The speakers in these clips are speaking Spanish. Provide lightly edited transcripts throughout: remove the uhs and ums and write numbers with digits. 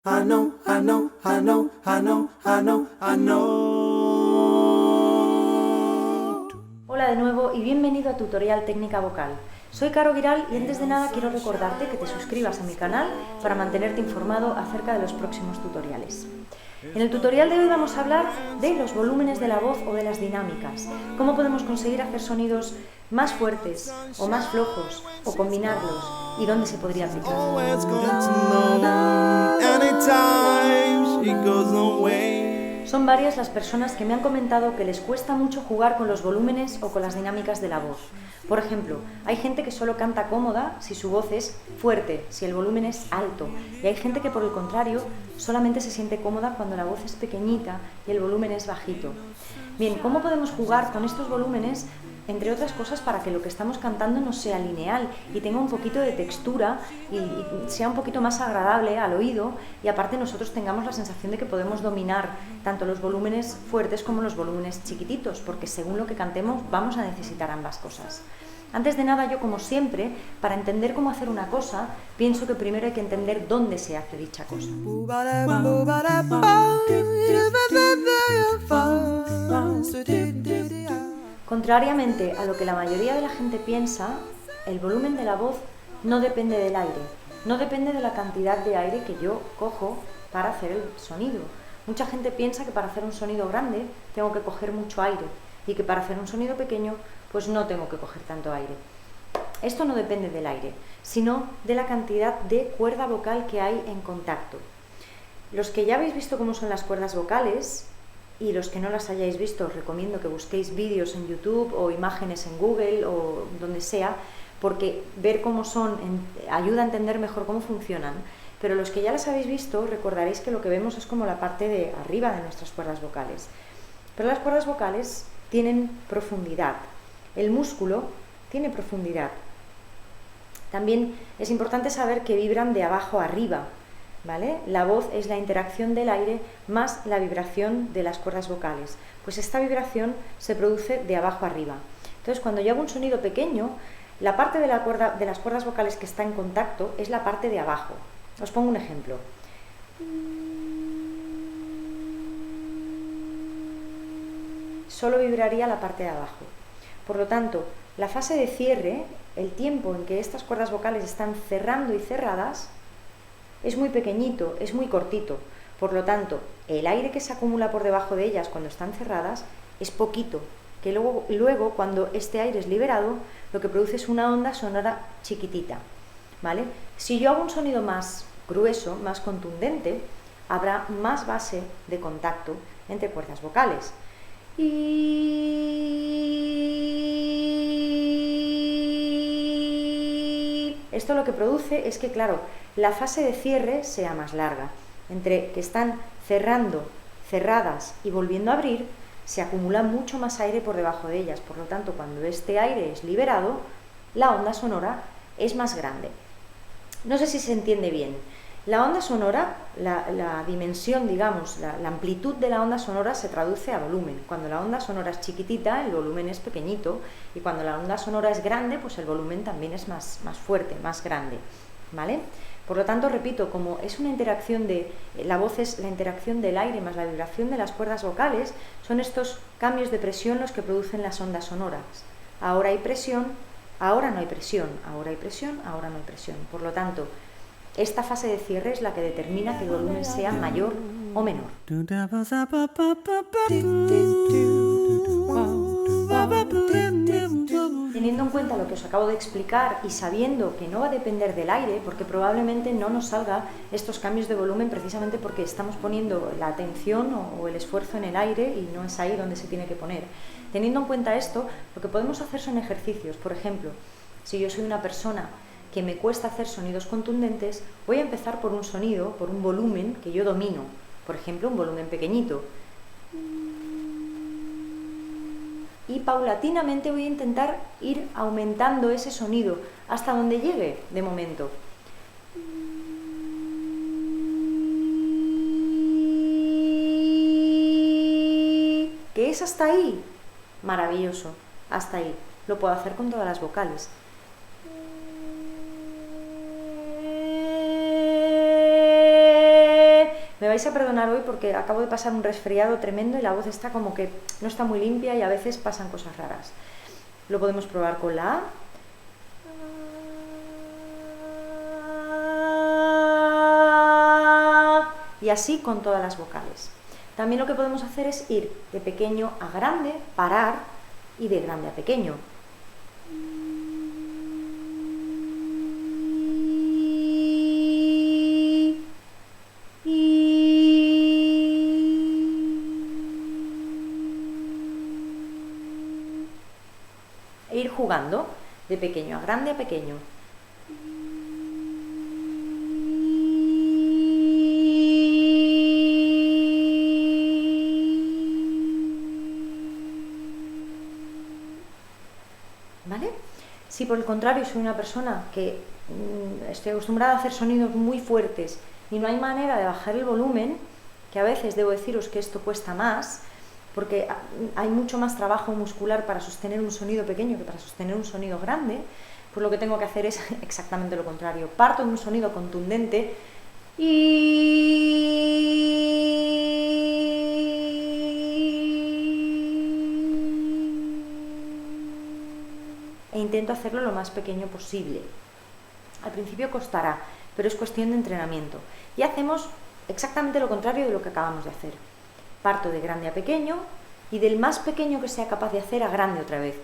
I know, I know, I know, I know, I know, I know. Hola de nuevo y bienvenido a Tutorial Técnica Vocal. Soy Caro Giral y antes de nada quiero recordarte que te suscribas a mi canal para mantenerte informado acerca de los próximos tutoriales. En el tutorial de hoy vamos a hablar de los volúmenes de la voz o de las dinámicas, cómo podemos conseguir hacer sonidos más fuertes o más flojos o combinarlos y dónde se podría aplicar. Son varias las personas que me han comentado que les cuesta mucho jugar con los volúmenes o con las dinámicas de la voz. Por ejemplo, hay gente que solo canta cómoda si su voz es fuerte, si el volumen es alto, y hay gente que por el contrario solamente se siente cómoda cuando la voz es pequeñita y el volumen es bajito. Bien, ¿cómo podemos jugar con estos volúmenes? Entre otras cosas para que lo que estamos cantando no sea lineal y tenga un poquito de textura y sea un poquito más agradable al oído, y aparte nosotros tengamos la sensación de que podemos dominar tanto los volúmenes fuertes como los volúmenes chiquititos, porque según lo que cantemos vamos a necesitar ambas cosas. Antes de nada, yo como siempre, para entender cómo hacer una cosa, pienso que primero hay que entender dónde se hace dicha cosa. Contrariamente a lo que la mayoría de la gente piensa, el volumen de la voz no depende del aire, no depende de la cantidad de aire que yo cojo para hacer el sonido. Mucha gente piensa que para hacer un sonido grande tengo que coger mucho aire y que para hacer un sonido pequeño pues no tengo que coger tanto aire. Esto no depende del aire, sino de la cantidad de cuerda vocal que hay en contacto. Los que ya habéis visto cómo son las cuerdas vocales, y los que no las hayáis visto, os recomiendo que busquéis vídeos en YouTube o imágenes en Google o donde sea, porque ver cómo son ayuda a entender mejor cómo funcionan. Pero los que ya las habéis visto, recordaréis que lo que vemos es como la parte de arriba de nuestras cuerdas vocales. Pero las cuerdas vocales tienen profundidad. El músculo tiene profundidad. También es importante saber que vibran de abajo a arriba, ¿vale? La voz es la interacción del aire más la vibración de las cuerdas vocales. Pues esta vibración se produce de abajo a arriba. Entonces, cuando yo hago un sonido pequeño, la parte de las cuerdas vocales que está en contacto es la parte de abajo. Os pongo un ejemplo. Solo vibraría la parte de abajo. Por lo tanto, la fase de cierre, el tiempo en que estas cuerdas vocales están cerrando y cerradas, es muy pequeñito, es muy cortito. Por lo tanto, el aire que se acumula por debajo de ellas cuando están cerradas es poquito, que luego cuando este aire es liberado, lo que produce es una onda sonora chiquitita, ¿vale? Si yo hago un sonido más grueso, más contundente, habrá más base de contacto entre cuerdas vocales. Y esto lo que produce es que, claro, la fase de cierre sea más larga. Entre que están cerrando, cerradas y volviendo a abrir, se acumula mucho más aire por debajo de ellas. Por lo tanto, cuando este aire es liberado, la onda sonora es más grande. No sé si se entiende bien. La onda sonora, la dimensión, digamos, la amplitud de la onda sonora se traduce a volumen. Cuando la onda sonora es chiquitita, el volumen es pequeñito, y cuando la onda sonora es grande, pues el volumen también es más fuerte, más grande, ¿vale? Por lo tanto, repito, como es una interacción la voz es la interacción del aire más la vibración de las cuerdas vocales, son estos cambios de presión los que producen las ondas sonoras. Ahora hay presión, ahora no hay presión, ahora hay presión, ahora no hay presión. Por lo tanto, esta fase de cierre es la que determina que el volumen sea mayor o menor. Teniendo en cuenta lo que os acabo de explicar y sabiendo que no va a depender del aire, porque probablemente no nos salga estos cambios de volumen precisamente porque estamos poniendo la atención o el esfuerzo en el aire y no es ahí donde se tiene que poner. Teniendo en cuenta esto, lo que podemos hacer son ejercicios. Por ejemplo, si yo soy una persona que me cuesta hacer sonidos contundentes, voy a empezar por un sonido, por un volumen que yo domino. Por ejemplo, un volumen pequeñito. Y paulatinamente voy a intentar ir aumentando ese sonido hasta donde llegue de momento. ¿Qué es hasta ahí? Maravilloso, hasta ahí. Lo puedo hacer con todas las vocales. vais a perdonar hoy porque acabo de pasar un resfriado tremendo y la voz está como que no está muy limpia y a veces pasan cosas raras. Lo podemos probar con la A. Y así con todas las vocales. También lo que podemos hacer es ir de pequeño a grande, parar, y de grande a pequeño. E ir jugando de pequeño a grande a pequeño. ¿Vale? Si por el contrario soy una persona que estoy acostumbrada a hacer sonidos muy fuertes y no hay manera de bajar el volumen, que a veces debo deciros que esto cuesta más, porque hay mucho más trabajo muscular para sostener un sonido pequeño que para sostener un sonido grande, pues lo que tengo que hacer es exactamente lo contrario. Parto de un sonido contundente e intento hacerlo lo más pequeño posible. Al principio costará, pero es cuestión de entrenamiento. Y hacemos exactamente lo contrario de lo que acabamos de hacer. Parto de grande a pequeño y del más pequeño que sea capaz de hacer a grande otra vez.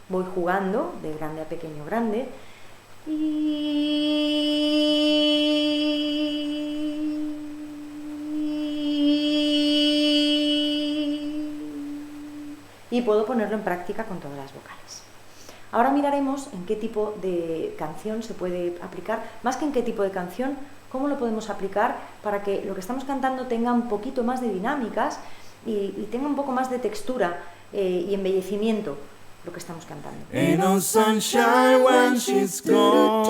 Voy jugando de grande a pequeño, grande. Y puedo ponerlo en práctica con todas las vocales. Ahora miraremos en qué tipo de canción se puede aplicar, más que en qué tipo de canción, cómo lo podemos aplicar para que lo que estamos cantando tenga un poquito más de dinámicas y tenga un poco más de textura y embellecimiento lo que estamos cantando. Ain't no sunshine when she's gone.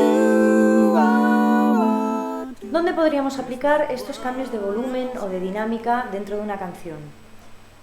¿Dónde podríamos aplicar estos cambios de volumen o de dinámica dentro de una canción?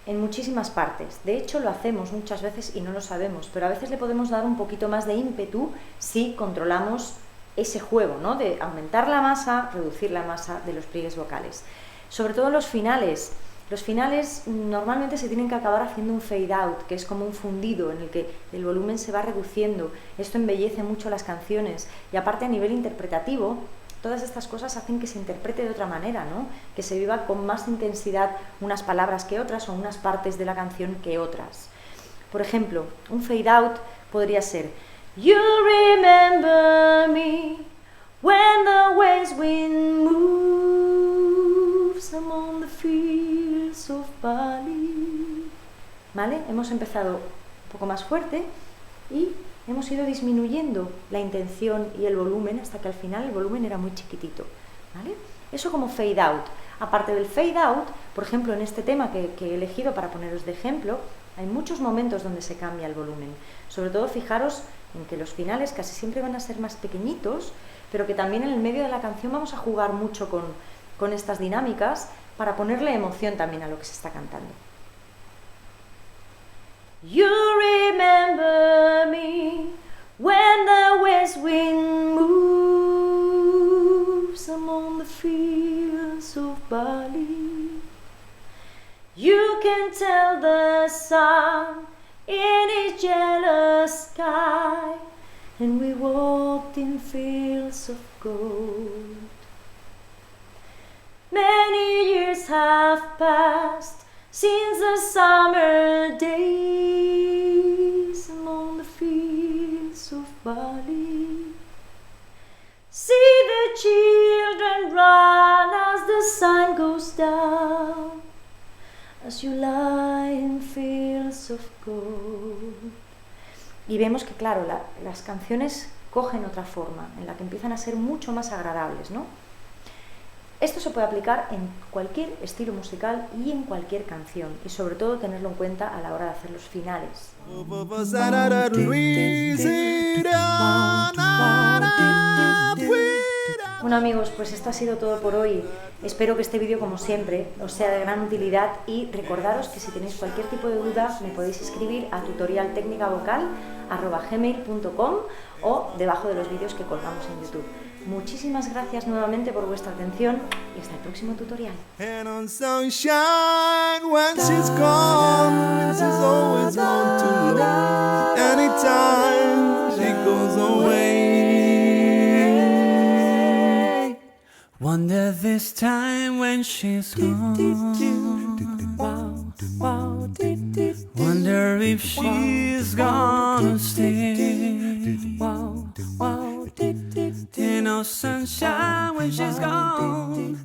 En muchísimas partes. De hecho, lo hacemos muchas veces y no lo sabemos, pero a veces le podemos dar un poquito más de ímpetu si controlamos ese juego, ¿no? De aumentar la masa, reducir la masa de los pliegues vocales. Sobre todo los finales. Los finales normalmente se tienen que acabar haciendo un fade out, que es como un fundido en el que el volumen se va reduciendo. Esto embellece mucho las canciones y aparte a nivel interpretativo, todas estas cosas hacen que se interprete de otra manera, ¿no? Que se viva con más intensidad unas palabras que otras o unas partes de la canción que otras. Por ejemplo, un fade out podría ser You remember me when the west wind moves among the fields of Bali. ¿Vale? Hemos empezado un poco más fuerte y hemos ido disminuyendo la intención y el volumen hasta que al final el volumen era muy chiquitito, ¿vale? Eso como fade out. Aparte del fade out, por ejemplo, en este tema que he elegido para poneros de ejemplo, hay muchos momentos donde se cambia el volumen. Sobre todo fijaros en que los finales casi siempre van a ser más pequeñitos, pero que también en el medio de la canción vamos a jugar mucho con estas dinámicas para ponerle emoción también a lo que se está cantando. You remember me when the west wind moves among the fields of Bali. You can tell the sun in its jealous sky, and we walked in fields of gold. Many years have passed since the summer days among the fields of Bali. See the children run as the sun goes down, as you lie in fields of gold. Y vemos que, claro, las canciones cogen otra forma, en la que empiezan a ser mucho más agradables, ¿no? Esto se puede aplicar en cualquier estilo musical y en cualquier canción, y sobre todo tenerlo en cuenta a la hora de hacer los finales. Bueno amigos, pues esto ha sido todo por hoy. Espero que este vídeo, como siempre, os sea de gran utilidad y recordaros que si tenéis cualquier tipo de duda me podéis escribir a tutorialtecnicavocal@gmail.com o debajo de los vídeos que colgamos en YouTube. Muchísimas gracias nuevamente por vuestra atención y hasta el próximo tutorial. And on sunshine when she's gone, she's always gone too. Anytime she goes away. Wonder this time when she's gone. Wonder if she's gonna stay. You know, sunshine when she's gone.